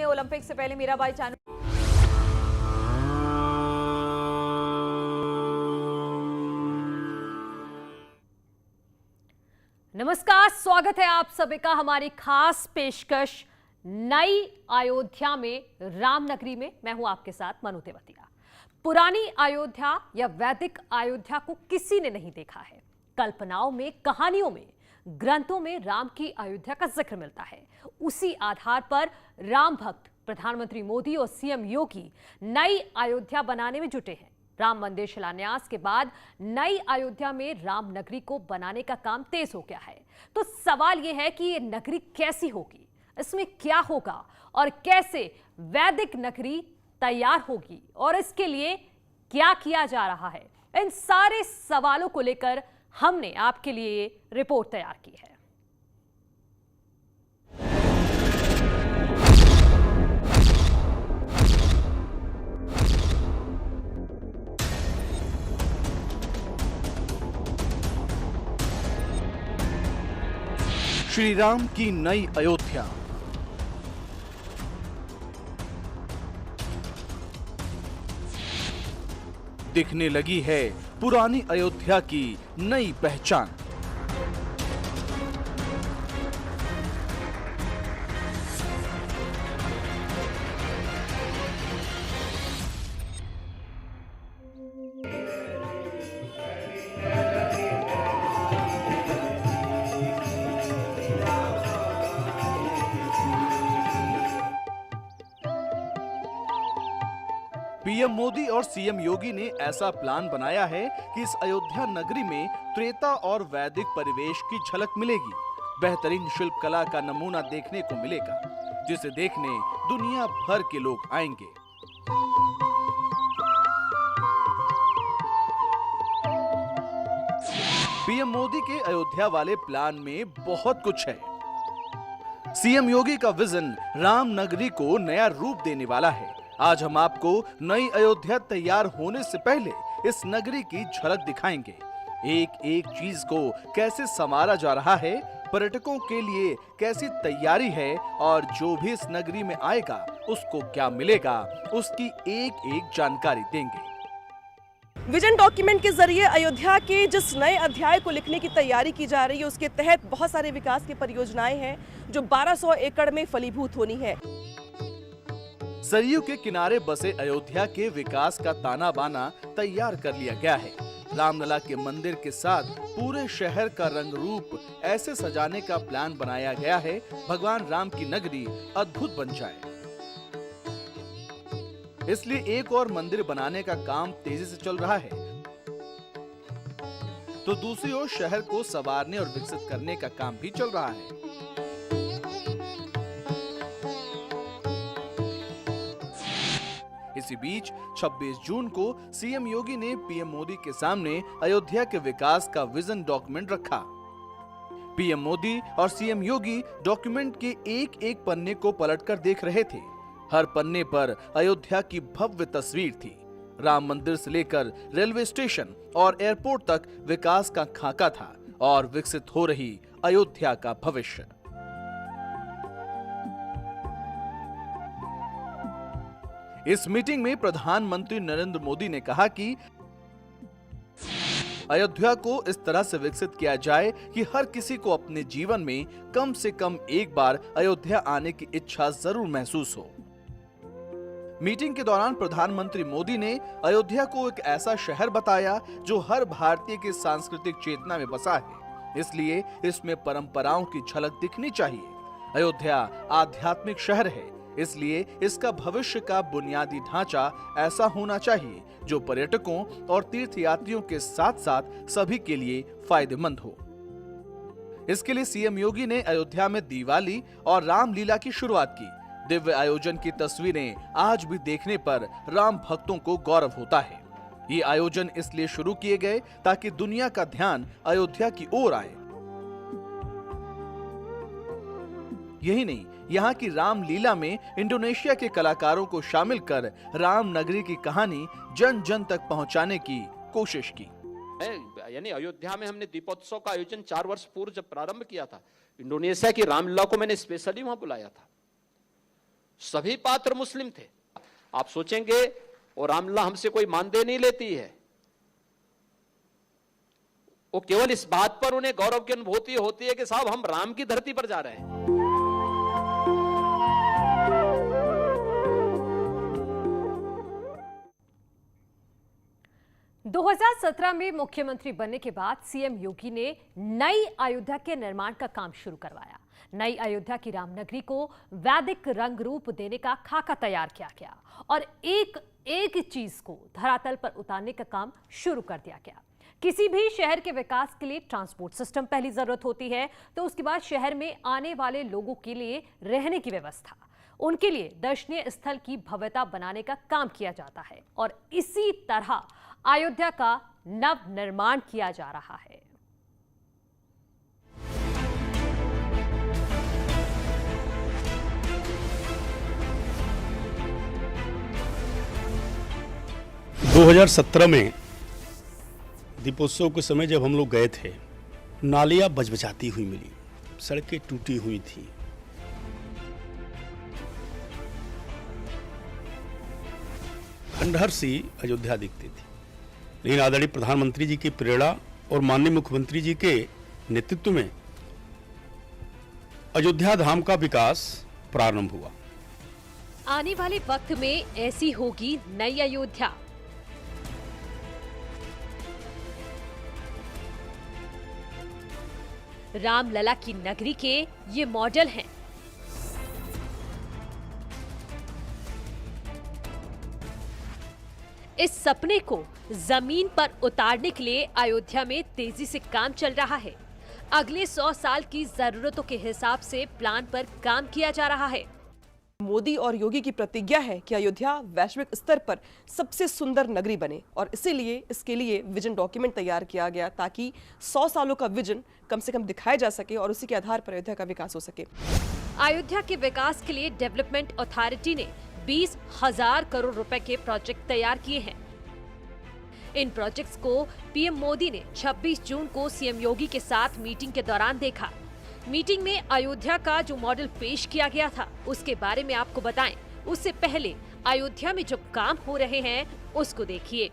Olympic से पहले मीराबाई चानू। नमस्कार, स्वागत है आप सभी का हमारी खास पेशकश नई अयोध्या में रामनगरी में। मैं हूं आपके साथ मनु तेवतिया। पुरानी अयोध्या या वैदिक अयोध्या को किसी ने नहीं देखा है। कल्पनाओं में, कहानियों में, ग्रंथों में राम की अयोध्या का जिक्र मिलता है। उसी आधार पर राम भक्त प्रधानमंत्री मोदी और सीएम योगी नई अयोध्या बनाने में जुटे हैं। राम मंदिर शिलान्यास के बाद नई अयोध्या में राम नगरी को बनाने का काम तेज हो गया है। तो सवाल यह है कि ये नगरी कैसी होगी, इसमें क्या होगा और कैसे वैदिक नगरी तैयार होगी और इसके लिए क्या किया जा रहा है। इन सारे सवालों को लेकर हमने आपके लिए ये रिपोर्ट तैयार की है। श्री राम की नई अयोध्या। दिखने लगी है पुरानी अयोध्या की नई पहचान। पीएम मोदी और सीएम योगी ने ऐसा प्लान बनाया है कि इस अयोध्या नगरी में त्रेता और वैदिक परिवेश की झलक मिलेगी। बेहतरीन शिल्प कला का नमूना देखने को मिलेगा, जिसे देखने दुनिया भर के लोग आएंगे। पीएम मोदी के अयोध्या वाले प्लान में बहुत कुछ है। सीएम योगी का विजन राम नगरी को नया रूप देने वाला है। आज हम आपको नई अयोध्या तैयार होने से पहले इस नगरी की झलक दिखाएंगे। एक एक चीज को कैसे संवारा जा रहा है, पर्यटकों के लिए कैसी तैयारी है और जो भी इस नगरी में आएगा उसको क्या मिलेगा, उसकी एक एक जानकारी देंगे। विजन डॉक्यूमेंट के जरिए अयोध्या के जिस नए अध्याय को लिखने की तैयारी की जा रही है, उसके तहत बहुत सारे विकास की परियोजनाएं हैं जो 1200 एकड़ में फलीभूत होनी है। सरयू के किनारे बसे अयोध्या के विकास का ताना बाना तैयार कर लिया गया है। रामलला के मंदिर के साथ पूरे शहर का रंग रूप ऐसे सजाने का प्लान बनाया गया है भगवान राम की नगरी अद्भुत बन जाए। इसलिए एक और मंदिर बनाने का काम तेजी से चल रहा है, तो दूसरी ओर शहर को संवारने और विकसित करने का काम भी चल रहा है। इसी बीच 26 जून को सीएम योगी ने पीएम मोदी के सामने अयोध्या के विकास का विजन डॉक्यूमेंट रखा। पीएम मोदी और सीएम योगी डॉक्यूमेंट के एक एक पन्ने को पलटकर देख रहे थे। हर पन्ने पर अयोध्या की भव्य तस्वीर थी। राम मंदिर से लेकर रेलवे स्टेशन और एयरपोर्ट तक विकास का खाका था और विकसित हो रही अयोध्या का भविष्य। इस मीटिंग में प्रधानमंत्री नरेंद्र मोदी ने कहा कि अयोध्या को इस तरह से विकसित किया जाए कि हर किसी को अपने जीवन में कम से कम एक बार अयोध्या आने की इच्छा जरूर महसूस हो। मीटिंग के दौरान प्रधानमंत्री मोदी ने अयोध्या को एक ऐसा शहर बताया जो हर भारतीय की सांस्कृतिक चेतना में बसा है, इसलिए इसमें परंपराओं की झलक दिखनी चाहिए। अयोध्या आध्यात्मिक शहर है, इसलिए इसका भविष्य का बुनियादी ढांचा ऐसा होना चाहिए जो पर्यटकों और तीर्थयात्रियों के साथ साथ सभी के लिए फायदेमंद हो। इसके लिए सीएम योगी ने अयोध्या में दिवाली और रामलीला की शुरुआत की। दिव्य आयोजन की तस्वीरें आज भी देखने पर राम भक्तों को गौरव होता है। ये आयोजन इसलिए शुरू किए गए ताकि दुनिया का ध्यान अयोध्या की ओर आए। यही नहीं, यहाँ की रामलीला में इंडोनेशिया के कलाकारों को शामिल कर राम नगरी की कहानी जन जन तक पहुंचाने की कोशिश की। यानी अयोध्या में हमने दीपोत्सव का आयोजन 4 वर्ष पूर्व जब प्रारंभ किया था, इंडोनेशिया की रामलीला को मैंने स्पेशली वहां बुलाया था। सभी पात्र मुस्लिम थे। आप सोचेंगे और रामलला हमसे कोई मानदेय नहीं लेती है, वो केवल इस बात पर उन्हें गौरव की अनुभूति होती है कि साहब हम राम की धरती पर जा रहे हैं। 2017 में मुख्यमंत्री बनने के बाद सीएम योगी ने नई अयोध्या के निर्माण का काम शुरू करवाया। नई अयोध्या की रामनगरी को वैदिक रंग रूप देने का खाका तैयार किया गया और एक एक चीज को धरातल पर उतारने का काम शुरू कर दिया गया। किसी भी शहर के विकास के लिए ट्रांसपोर्ट सिस्टम पहली जरूरत होती है, तो उसके बाद शहर में आने वाले लोगों के लिए रहने की व्यवस्था, उनके लिए दर्शनीय स्थल की भव्यता बनाने का काम किया जाता है और इसी तरह अयोध्या का नव निर्माण किया जा रहा है। दो 2017 में दीपोत्सव के समय जब हम लोग गए थे, नालियां बजबजाती हुई मिली, सड़कें टूटी हुई थी। खंडहर सी अयोध्या दिखती थी, लेकिन आदरणीय प्रधानमंत्री जी की प्रेरणा और माननीय मुख्यमंत्री जी के नेतृत्व में अयोध्या धाम का विकास प्रारंभ हुआ। आने वाले वक्त में ऐसी होगी नई अयोध्या। रामलला की नगरी के ये मॉडल हैं। इस सपने को जमीन पर उतारने के लिए अयोध्या में तेजी से काम चल रहा है। अगले 100 साल की जरूरतों के हिसाब से प्लान पर काम किया जा रहा है। मोदी और योगी की प्रतिज्ञा है कि अयोध्या वैश्विक स्तर पर सबसे सुंदर नगरी बने और इसीलिए इसके लिए विजन डॉक्यूमेंट तैयार किया गया ताकि 100 सालों का विजन कम से कम दिखाया जा सके और उसी के आधार पर अयोध्या का विकास हो सके। अयोध्या के विकास के लिए डेवलपमेंट अथॉरिटी ने 20,000 करोड़ रुपए के प्रोजेक्ट तैयार किए हैं। इन प्रोजेक्ट्स को पीएम मोदी ने 26 जून को सीएम योगी के साथ मीटिंग के दौरान देखा। मीटिंग में अयोध्या का जो मॉडल पेश किया गया था उसके बारे में आपको बताएं। उससे पहले अयोध्या में जो काम हो रहे हैं उसको देखिए।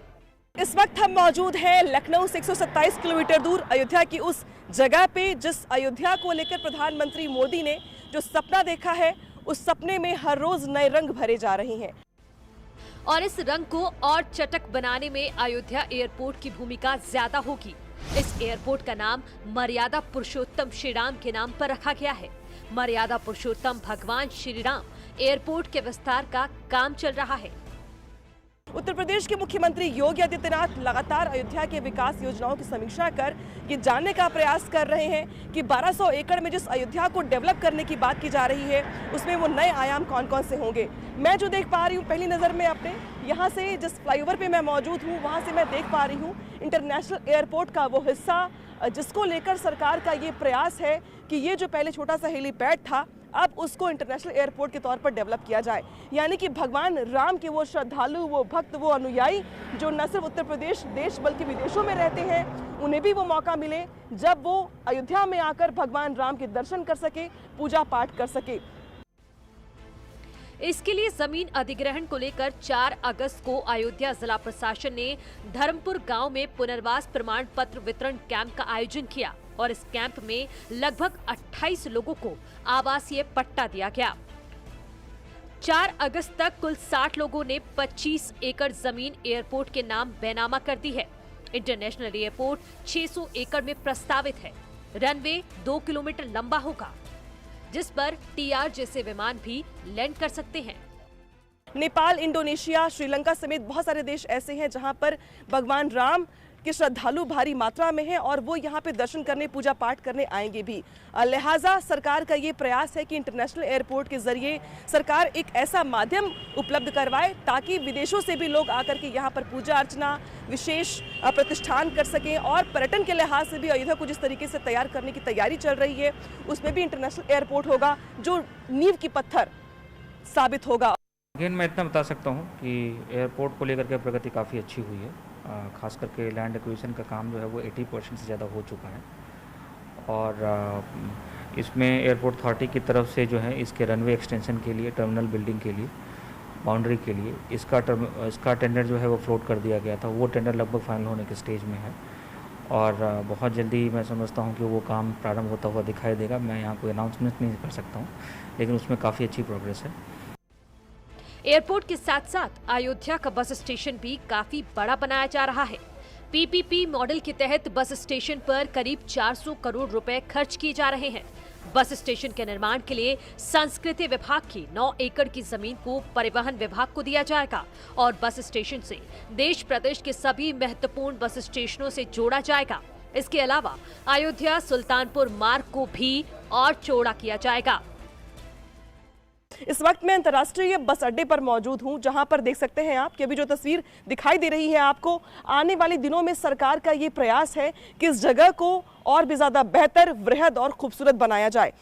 इस वक्त हम मौजूद हैं लखनऊ से 127 किलोमीटर दूर अयोध्या की उस जगह पे जिस अयोध्या को लेकर प्रधानमंत्री मोदी ने जो सपना देखा है, उस सपने में हर रोज नए रंग भरे जा रहे हैं और इस रंग को और चटक बनाने में अयोध्या एयरपोर्ट की भूमिका ज्यादा होगी। इस एयरपोर्ट का नाम मर्यादा पुरुषोत्तम श्री राम के नाम पर रखा गया है। मर्यादा पुरुषोत्तम भगवान श्री राम एयरपोर्ट के विस्तार का काम चल रहा है। उत्तर प्रदेश के मुख्यमंत्री योगी आदित्यनाथ लगातार अयोध्या के विकास योजनाओं की समीक्षा कर ये जानने का प्रयास कर रहे हैं कि 1200 एकड़ में जिस अयोध्या को डेवलप करने की बात की जा रही है उसमें वो नए आयाम कौन कौन से होंगे। मैं जो देख पा रही हूँ पहली नज़र में अपने यहाँ से जिस फ्लाईओवर पे मैं मौजूद हूँ वहाँ से मैं देख पा रही हूँ इंटरनेशनल एयरपोर्ट का वो हिस्सा जिसको लेकर सरकार का ये प्रयास है कि ये जो पहले छोटा सा हेलीपैड था अब उसको इंटरनेशनल एयरपोर्ट के तौर पर डेवलप किया जाए, यानी कि भगवान राम के वो श्रद्धालु, वो भक्त, वो अनुयायी जो न सिर्फ उत्तर प्रदेश देश बल्कि विदेशों में रहते हैं उन्हें भी वो मौका मिले जब वो अयोध्या में आकर भगवान राम के दर्शन कर सके, पूजा पाठ कर सके। इसके लिए जमीन अधिग्रहण को लेकर 4 अगस्त को अयोध्या जिला प्रशासन ने धर्मपुर गांव में पुनर्वास प्रमाण पत्र वितरण कैंप का आयोजन किया और इस कैंप में लगभग 28 लोगों को आवासीय पट्टा दिया गया। 4 अगस्त तक कुल 60 लोगों ने 25 एकड़ जमीन एयरपोर्ट के नाम बेनामा कर दी है। इंटरनेशनल एयरपोर्ट 600 एकड़ में प्रस्तावित है। रनवे 2 किलोमीटर लंबा होगा जिस पर टीआर जैसे विमान भी लैंड कर सकते हैं। नेपाल, इंडोनेशिया, श्रीलंका समेत बहुत सारे देश ऐसे हैं जहां पर भगवान राम के श्रद्धालु भारी मात्रा में हैं और वो यहाँ पे दर्शन करने, पूजा पाठ करने आएंगे भी। लिहाजा सरकार का ये प्रयास है कि इंटरनेशनल एयरपोर्ट के जरिए सरकार एक ऐसा माध्यम उपलब्ध करवाए ताकि विदेशों से भी लोग आकर के यहाँ पर पूजा अर्चना, विशेष प्रतिष्ठान कर सकें और पर्यटन के लिहाज से भी अयोध्या को जिस तरीके से तैयार करने की तैयारी चल रही है उसमें भी इंटरनेशनल एयरपोर्ट होगा जो नींव की पत्थर साबित होगा। लेकिन मैं इतना बता सकता हूँ कि एयरपोर्ट को लेकर के प्रगति काफ़ी अच्छी हुई है। खास करके लैंड एक्विजिशन का काम जो है वो 80% से ज़्यादा हो चुका है और इसमें एयरपोर्ट अथॉरिटी की तरफ से जो है इसके रनवे एक्सटेंशन के लिए, टर्मिनल बिल्डिंग के लिए, बाउंड्री के लिए इसका टेंडर जो है वो फ्लोट कर दिया गया था। वो टेंडर लगभग फाइनल होने के स्टेज में है और बहुत जल्दी मैं समझता हूँ कि वो काम प्रारंभ होता हुआ दिखाई देगा। मैं यहाँ कोई अनाउंसमेंट नहीं कर सकता हूँ, लेकिन उसमें काफ़ी अच्छी प्रोग्रेस है। एयरपोर्ट के साथ साथ अयोध्या का बस स्टेशन भी काफी बड़ा बनाया जा रहा है। पीपीपी मॉडल के तहत बस स्टेशन पर करीब 400 करोड़ रुपए खर्च किए जा रहे हैं। बस स्टेशन के निर्माण के लिए संस्कृति विभाग की 9 एकड़ की जमीन को परिवहन विभाग को दिया जाएगा और बस स्टेशन से देश प्रदेश के सभी महत्वपूर्ण बस स्टेशनों से जोड़ा जाएगा। इसके अलावा अयोध्या सुल्तानपुर मार्ग को भी और चौड़ा किया जाएगा। इस वक्त मैं अंतर्राष्ट्रीय बस अड्डे पर मौजूद हूं, जहां पर देख सकते हैं आप कि अभी जो तस्वीर दिखाई दे रही है आपको, आने वाले दिनों में सरकार का ये प्रयास है कि इस जगह को और भी ज्यादा बेहतर, वृहद और खूबसूरत बनाया जाए।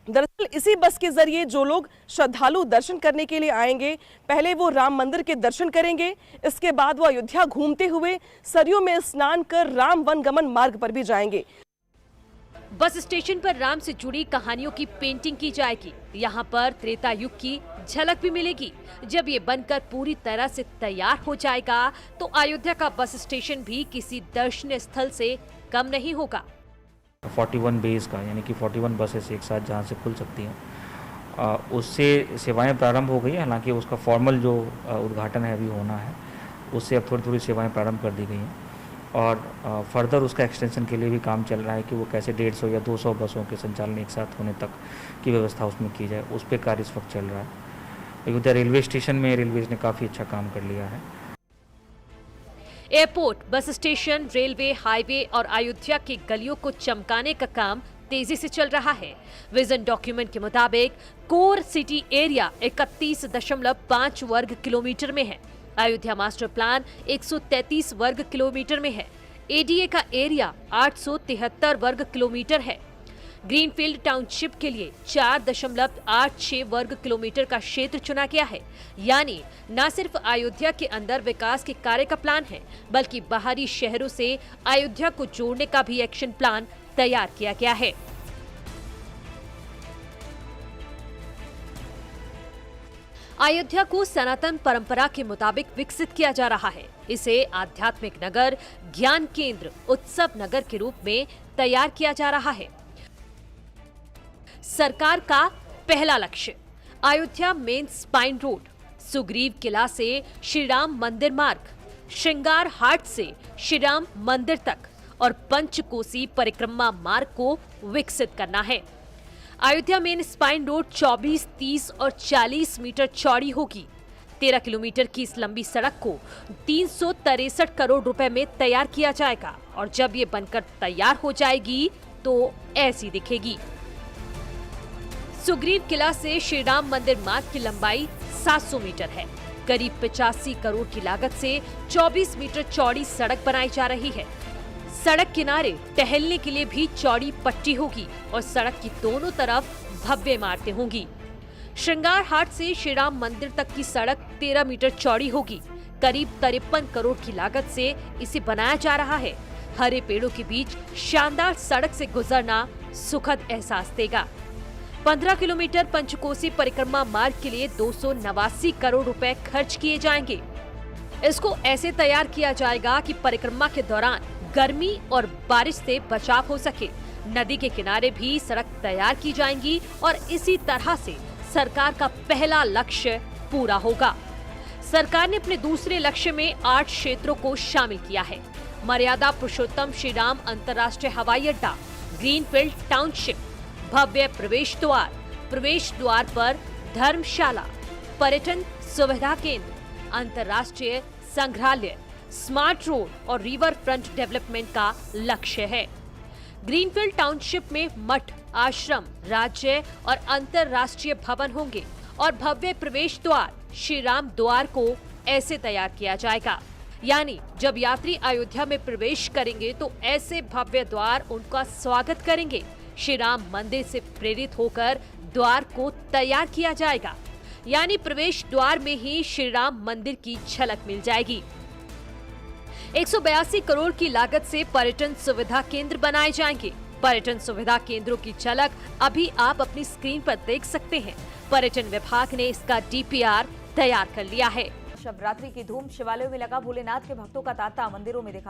दरअसल इसी बस के जरिए जो लोग श्रद्धालु दर्शन करने के लिए आएंगे, पहले वो राम मंदिर के दर्शन करेंगे, इसके बाद वो अयोध्या घूमते हुए सरयू में स्नान कर राम वनगमन मार्ग पर भी जाएंगे। बस स्टेशन पर राम से जुड़ी कहानियों की पेंटिंग की जाएगी। यहाँ पर त्रेता युग की झलक भी मिलेगी। जब ये बनकर पूरी तरह से तैयार हो जाएगा तो अयोध्या का बस स्टेशन भी किसी दर्शनीय स्थल से कम नहीं होगा। 41 बेस का, यानी कि 41 बसेस एक साथ जहाँ से खुल सकती हैं, उससे सेवाएं प्रारंभ हो गई। हालांकि उसका फॉर्मल जो उद्घाटन है अभी होना है, उससे अब थोड़ी थोड़ी सेवाएं प्रारंभ कर दी गई हैं और फर्दर उसका एक्सटेंशन के लिए भी काम चल रहा है कि वो कैसे 150 या 200 बसों के संचालन एक साथ होने तक की व्यवस्था उसमें की जाए। उस पर कार्य इस वक्त चल रहा है। अयोध्या रेलवे स्टेशन में रेलवेज ने काफ़ी अच्छा काम कर लिया है। Airport, bus station, railway, highway और अयोध्या की गलियों को चमकाने का काम तेजी से चल रहा है। विजन डॉक्यूमेंट के मुताबिक कोर सिटी एरिया 31.5 वर्ग किलोमीटर में है। अयोध्या मास्टर प्लान 133 वर्ग किलोमीटर में है। एडीए का एरिया 873 वर्ग किलोमीटर है। ग्रीनफील्ड टाउनशिप के लिए 4.86 वर्ग किलोमीटर का क्षेत्र चुना गया है। यानी न सिर्फ अयोध्या के अंदर विकास के कार्य का प्लान है, बल्कि बाहरी शहरों से अयोध्या को जोड़ने का भी एक्शन प्लान तैयार किया गया है। अयोध्या को सनातन परंपरा के मुताबिक विकसित किया जा रहा है। इसे आध्यात्मिक नगर, ज्ञान केंद्र, उत्सव नगर के रूप में तैयार किया जा रहा है। सरकार का पहला लक्ष्य Ayodhya main spine road, Sugriv Kila से श्री राम मंदिर मार्ग, श्रृंगार हाट से श्री राम मंदिर तक और पंचकोसी परिक्रमा मार्ग को विकसित करना है। अयोध्या मेन स्पाइन रोड 24, 30 और 40 मीटर चौड़ी होगी। 13 किलोमीटर की इस लंबी सड़क को 363 करोड़ रुपए में तैयार किया जाएगा और जब ये बनकर तैयार हो जाएगी तो ऐसी दिखेगी। सुग्रीव किला से श्री राम मंदिर मार्ग की लंबाई 700 मीटर है। करीब 85 करोड़ की लागत से 24 मीटर चौड़ी सड़क बनाई जा रही है। सड़क किनारे टहलने के लिए भी चौड़ी पट्टी होगी और सड़क की दोनों तरफ भव्य इमारतें होंगी। श्रृंगार हाट से श्री राम मंदिर तक की सड़क 13 मीटर चौड़ी होगी। करीब 53 करोड़ की लागत से इसे बनाया जा रहा है। हरे पेड़ों के बीच शानदार सड़क से गुजरना सुखद एहसास देगा। 15 किलोमीटर पंचकोसी परिक्रमा मार्ग के लिए 289 करोड़ रुपए खर्च किए जाएंगे। इसको ऐसे तैयार किया जाएगा कि परिक्रमा के दौरान गर्मी और बारिश से बचाव हो सके। नदी के किनारे भी सड़क तैयार की जाएंगी और इसी तरह से सरकार का पहला लक्ष्य पूरा होगा। सरकार ने अपने दूसरे लक्ष्य में 8 क्षेत्रों को शामिल किया है। मर्यादा पुरुषोत्तम श्री राम अंतर्राष्ट्रीय हवाई अड्डा, ग्रीनफील्ड टाउनशिप, भव्य प्रवेश द्वार पर धर्मशाला, पर्यटन सुविधा केंद्र, अंतर्राष्ट्रीय संग्रहालय, स्मार्ट रोड और रिवर फ्रंट डेवलपमेंट का लक्ष्य है। ग्रीनफील्ड टाउनशिप में मठ, आश्रम, राज्य और अंतर्राष्ट्रीय भवन होंगे और भव्य प्रवेश द्वार श्री राम द्वार को ऐसे तैयार किया जाएगा, यानी जब यात्री अयोध्या में प्रवेश करेंगे तो ऐसे भव्य द्वार उनका स्वागत करेंगे। श्री राम मंदिर से प्रेरित होकर द्वार को तैयार किया जाएगा, यानी प्रवेश द्वार में ही श्री राम मंदिर की झलक मिल जाएगी। 182 करोड़ की लागत से पर्यटन सुविधा केंद्र बनाए जाएंगे। पर्यटन सुविधा केंद्रों की झलक अभी आप अपनी स्क्रीन पर देख सकते हैं। पर्यटन विभाग ने इसका DPR तैयार कर लिया है। शिवरात्रि की धूम, शिवालयों में लगा, भोलेनाथ के भक्तों का तांता, मंदिरों में देखा